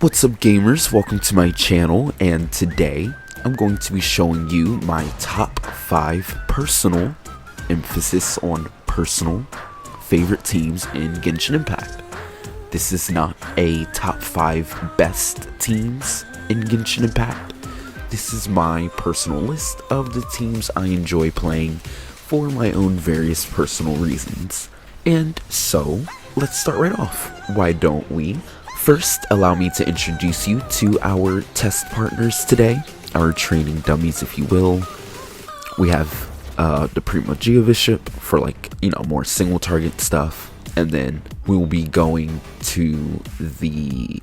What's up, gamers? Welcome to my channel, and today I'm going to be showing you my top 5 personal, emphasis on personal, favorite teams in Genshin Impact. This is not a top 5 best teams in Genshin Impact. This is my personal list of the teams I enjoy playing for my own various personal reasons. And so, let's start right off. Why don't we? First, allow me to introduce you to our test partners today, our training dummies, if you will. We have the Prima Bishop for more single target stuff, and then we will be going to the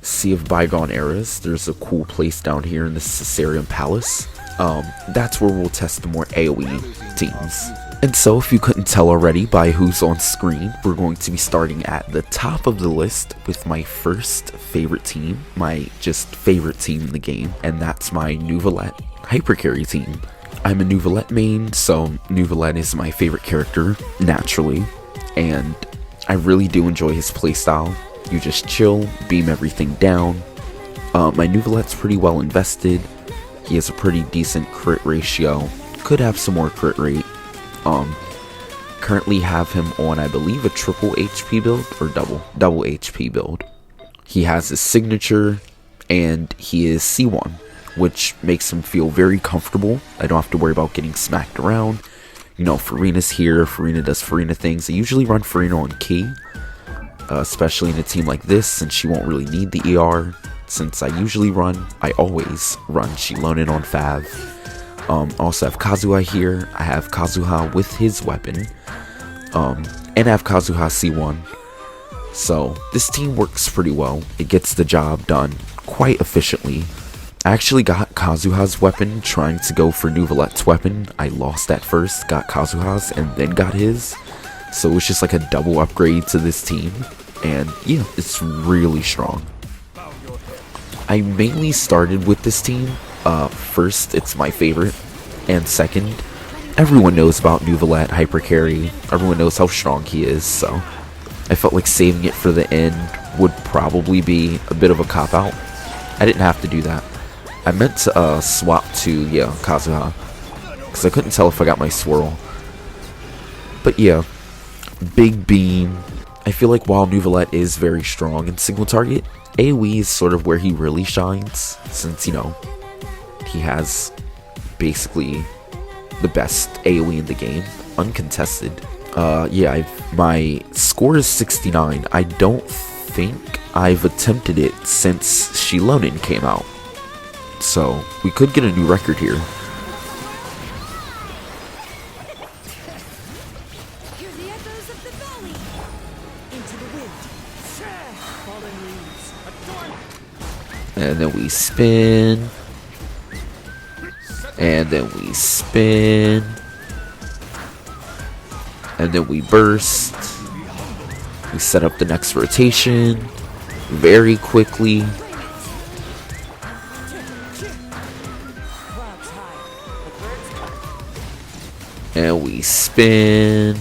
Sea of Bygone Eras. There's a cool place down here in the Caesarian Palace. That's where we'll test the more AoE teams. And so, if you couldn't tell already by who's on screen, we're going to be starting at the top of the list with my first favorite team, my just favorite team in the game, and that's my Neuvillette Hypercarry team. I'm a Neuvillette main, so Neuvillette is my favorite character, naturally, and I really do enjoy his playstyle. You just chill, beam everything down. My Neuvillette's pretty well invested. He has a pretty decent crit ratio, could have some more crit rate. Currently have him on, I believe, a triple HP build or double HP build. He has his signature, and he is C1, which makes him feel very comfortable. I don't have to worry about getting smacked around. You know, Farina's here, Farina does Farina things. I usually run Farina on key, especially in a team like this, since she won't really need the ER. Since I always run Shilonen on Fav. Also have Kazuha here. I have Kazuha with his weapon, and I have Kazuha C1. So this team works pretty well. It gets the job done quite efficiently. I actually got Kazuha's weapon trying to go for Neuvillette's weapon. I lost at first, got Kazuha's, and then got his. So it's just like a double upgrade to this team, and yeah, it's really strong. I mainly started with this team. First, it's my favorite, and second, everyone knows about Neuvillette Hypercarry. Everyone knows how strong he is, so I felt like saving it for the end would probably be a bit of a cop-out. I didn't have to do that. I meant to swap to, Kazuha, because I couldn't tell if I got my swirl. But yeah, big beam. I feel like while Neuvillette is very strong in single target, AoE is sort of where he really shines, since, he has basically the best AoE in the game, uncontested. My score is 69. I don't think I've attempted it since Shilonen came out, so we could get a new record here. And then we spin. And then we spin. And then we burst. We set up the next rotation very quickly. And we spin.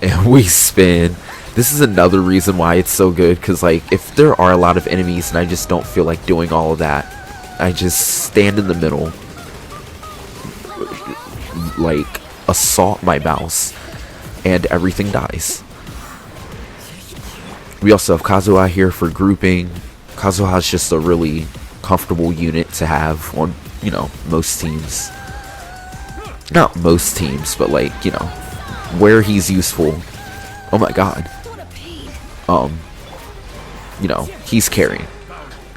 And we spin. This is another reason why it's so good, because if there are a lot of enemies and I just don't feel like doing all of that, I just stand in the middle, assault my mouse, and everything dies. We also have Kazuha here for grouping. Kazuha is just a really comfortable unit to have on, most teams. Not most teams, but where he's useful. Oh my god. He's carrying.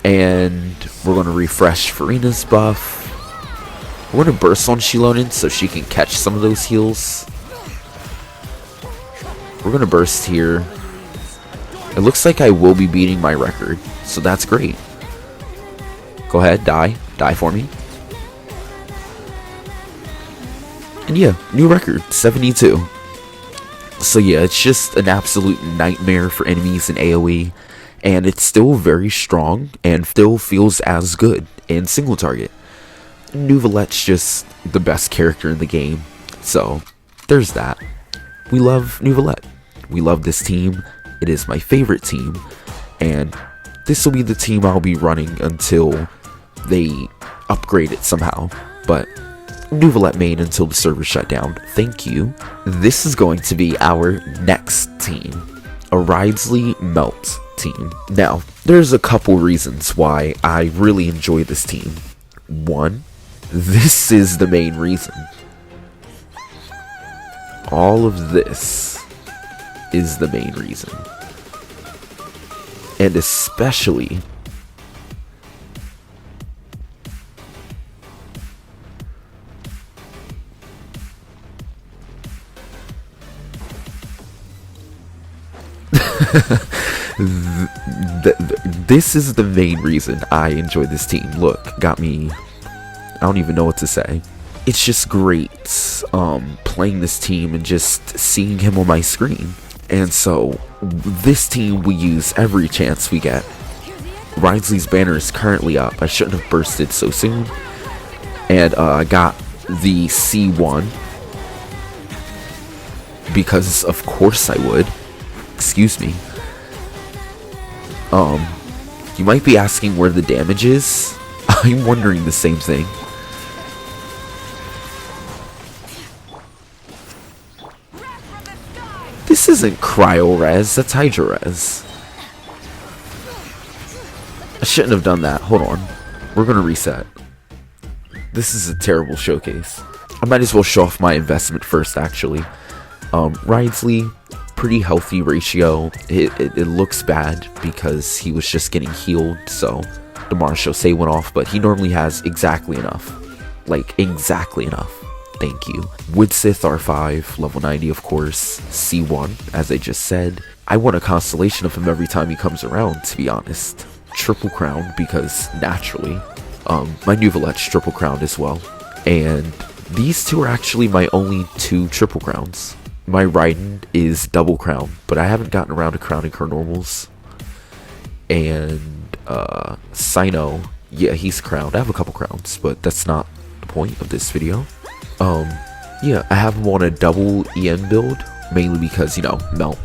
And we're going to refresh Farina's buff. We're going to burst on Shilonen so she can catch some of those heals. We're going to burst here. It looks like I will be beating my record, so that's great. Go ahead, die. Die for me. And yeah, new record, 72. So yeah, it's just an absolute nightmare for enemies in AoE. And it's still very strong and still feels as good in single target. Neuvillette's just the best character in the game, so there's that. We love Neuvillette. We love this team. It is my favorite team, and this will be the team I'll be running until they upgrade it somehow. But Nuvalet main until the server shut down. Thank you. This is going to be our next team, a Ridesley Melt team. Now, there's a couple reasons why I really enjoy this team. One, this is the main reason. All of this is the main reason. And especially this is the main reason I enjoy this team. Look, got me, I don't even know what to say. It's just great playing this team and just seeing him on my screen. And so this team we use every chance we get. Ridesley's banner is currently up. I shouldn't have bursted so soon. And I got the C1 because of course I would. Excuse me. You might be asking where the damage is. I'm wondering the same thing. This isn't Cryo Res, that's Hydro Res. I shouldn't have done that. Hold on. We're gonna reset. This is a terrible showcase. I might as well show off my investment first, actually. Ridesley, pretty healthy ratio. It looks bad because he was just getting healed, so the Marshal went off, but he normally has exactly enough. Like, exactly enough. Thank you. Woodsith R5, level 90 of course, C1, as I just said. I want a constellation of him every time he comes around, to be honest. Triple crown, because naturally. My Nuvalet's triple crown as well. And these two are actually my only two triple crowns. My Raiden is double crown, but I haven't gotten around to crowning her normals. And Sino, yeah, he's crowned. I have a couple crowns, but that's not the point of this video. Yeah, I have him on a double EN build, mainly because, you know, Melt.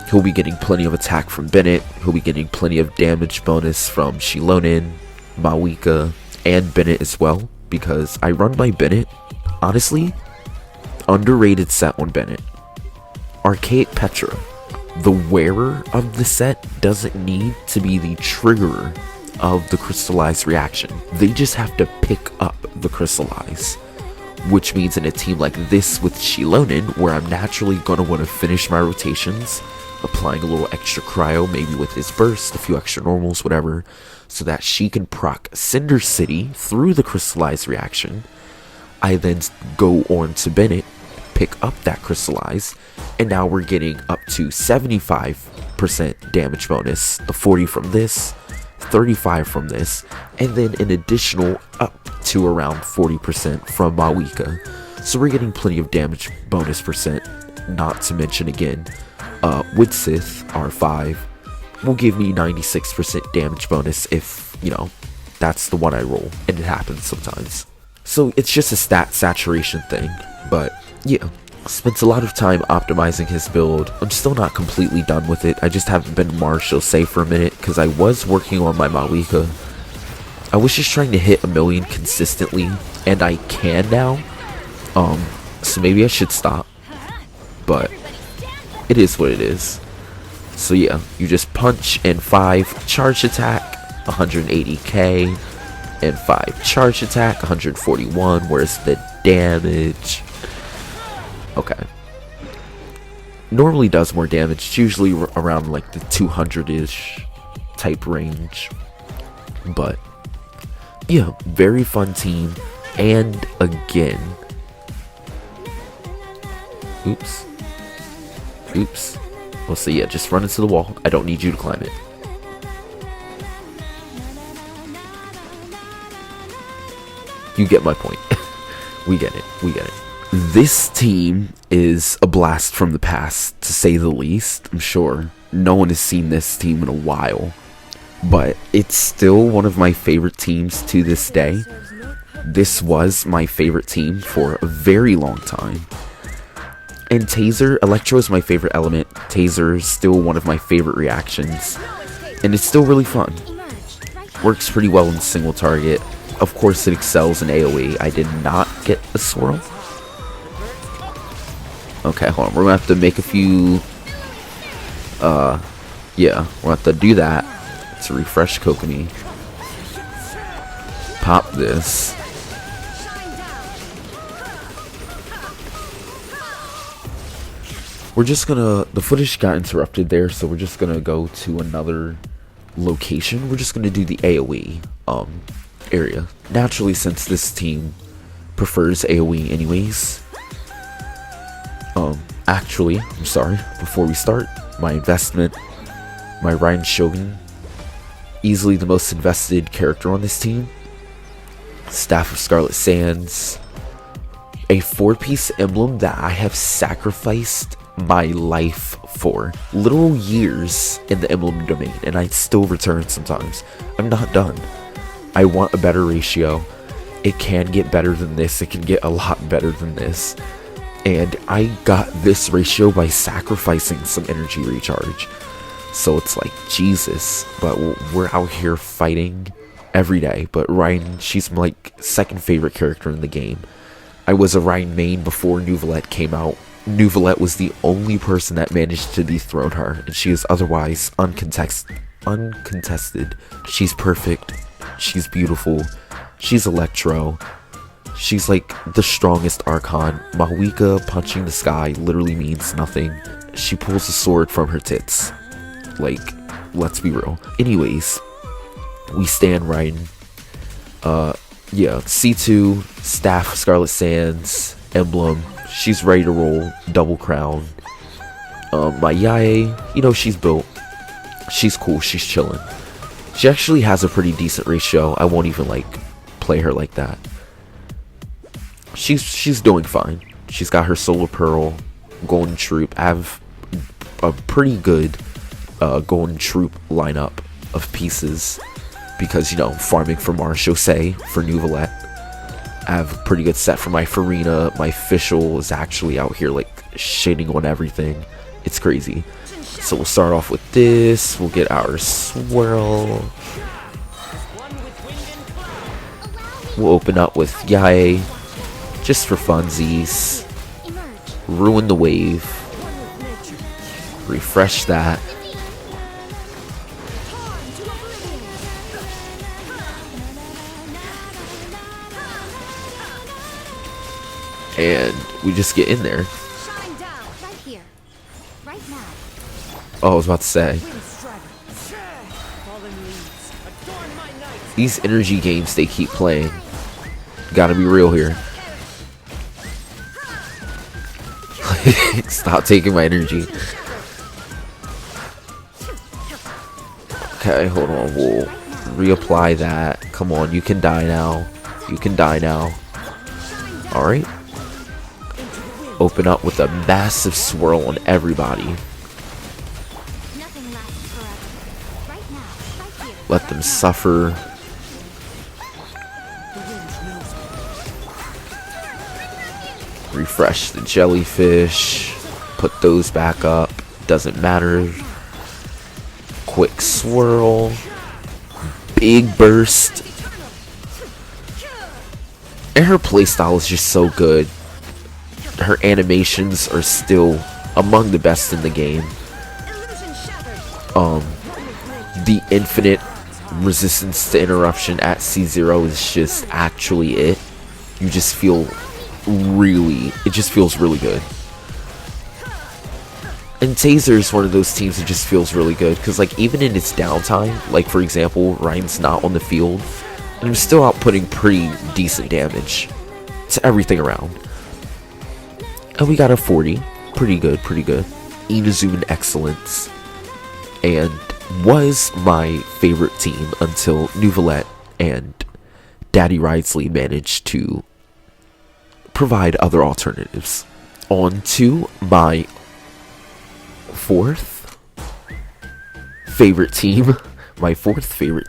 He'll be getting plenty of attack from Bennett, he'll be getting plenty of damage bonus from Shilonin, Mawika, and Bennett as well, because I run by Bennett. Honestly, underrated set on Bennett. Archaic Petra. The wearer of the set doesn't need to be the triggerer of the crystallized reaction. They just have to pick up the crystallize. Which means in a team like this with Shilonin, where I'm naturally going to want to finish my rotations, applying a little extra cryo, maybe with his burst, a few extra normals, whatever, so that she can proc Cinder City through the crystallized reaction. I then go on to Bennett, pick up that crystallize, and now we're getting up to 75% damage bonus, the 40 from this, 35 from this, and then an additional up to around 40% from Mawika. So we're getting plenty of damage bonus percent, not to mention again, Woodsith R5 will give me 96% damage bonus if, you know, that's the one I roll, and it happens sometimes. So it's just a stat saturation thing, but yeah. Spent a lot of time optimizing his build. I'm still not completely done with it. I just haven't been Marshal safe for a minute because I was working on my Mawika. I was just trying to hit 1,000,000 consistently, and I can now. So maybe I should stop. But it is what it is. So yeah, you just punch and 5 charge attack, 180k, and 5 charge attack, 141. Where's the damage? Okay. Normally does more damage. It's usually around like the 200-ish type range. But yeah, very fun team. And again, oops. Well, so yeah, just run into the wall. I don't need you to climb it. You get my point. We get it. This team is a blast from the past, to say the least. I'm sure no one has seen this team in a while, but it's still one of my favorite teams to this day. This was my favorite team for a very long time. And Taser, Electro is my favorite element. Taser is still one of my favorite reactions. and it's still really fun. Works pretty well in single target. Of course it excels in AoE. I did not get a swirl. Okay, hold on. We're gonna have to make a few... yeah, we'll have to do that to refresh Kokomi. Pop this. We're just gonna... The footage got interrupted there, so we're just gonna go to another location. We're just gonna do the AoE area. Naturally, since this team prefers AoE anyways. Actually, I'm sorry, before we start, my investment, my Ryan Shogun, easily the most invested character on this team. Staff of Scarlet Sands, a 4-piece emblem that I have sacrificed my life for. Literal years in the emblem domain, and I still return sometimes. I'm not done. I want a better ratio. It can get better than this. It can get a lot better than this. And I got this ratio by sacrificing some energy recharge. So it's like, Jesus. But we're out here fighting every day. But Ryan, she's my like second favorite character in the game. I was a Ryan main before Neuvillette came out. Neuvillette was the only person that managed to dethrone her, and she is otherwise uncontested. She's perfect. She's beautiful. She's Electro. She's like the strongest Archon. Mahwika punching the sky literally means nothing. She pulls a sword from her tits. Like, let's be real. Anyways, we stand Ryan. Yeah, C2, Staff, Scarlet Sands, Emblem. She's ready to roll, double crown. My Yae, you know, she's built. She's cool, she's chilling. She actually has a pretty decent ratio. I won't even like play her like that. She's doing fine. She's got her Solar Pearl, Golden Troop. I have a pretty good Golden Troop lineup of pieces because, you know, farming for Marchaussee for Neuvillette. I have a pretty good set for my Farina. My Fischl is actually out here like shading on everything. It's crazy. So we'll start off with this. We'll get our swirl. We'll open up with Yae. Just for funsies. Ruin the wave. Refresh that. And we just get in there. Oh, I was about to say. These energy games they keep playing. Gotta be real here. Stop taking my energy. Okay, hold on. We'll reapply that. Come on, you can die now. You can die now. Alright. Open up with a massive swirl on everybody. Let them suffer. Refresh the jellyfish. Put those back up. Doesn't matter. Quick swirl. Big burst. And her playstyle is just so good. Her animations are still among the best in the game. The infinite resistance to interruption at C0 is just actually it. You just feel it just feels really good. And Taser is one of those teams that just feels really good because, like, even in its downtime, like for example, Ryan's not on the field, and I'm still outputting pretty decent damage to everything around. And we got a 40, pretty good, pretty good. Inazune Excellence, and was my favorite team until Neuvillette and Daddy Ridesley managed to provide other alternatives. On to my fourth favorite team. My fourth favorite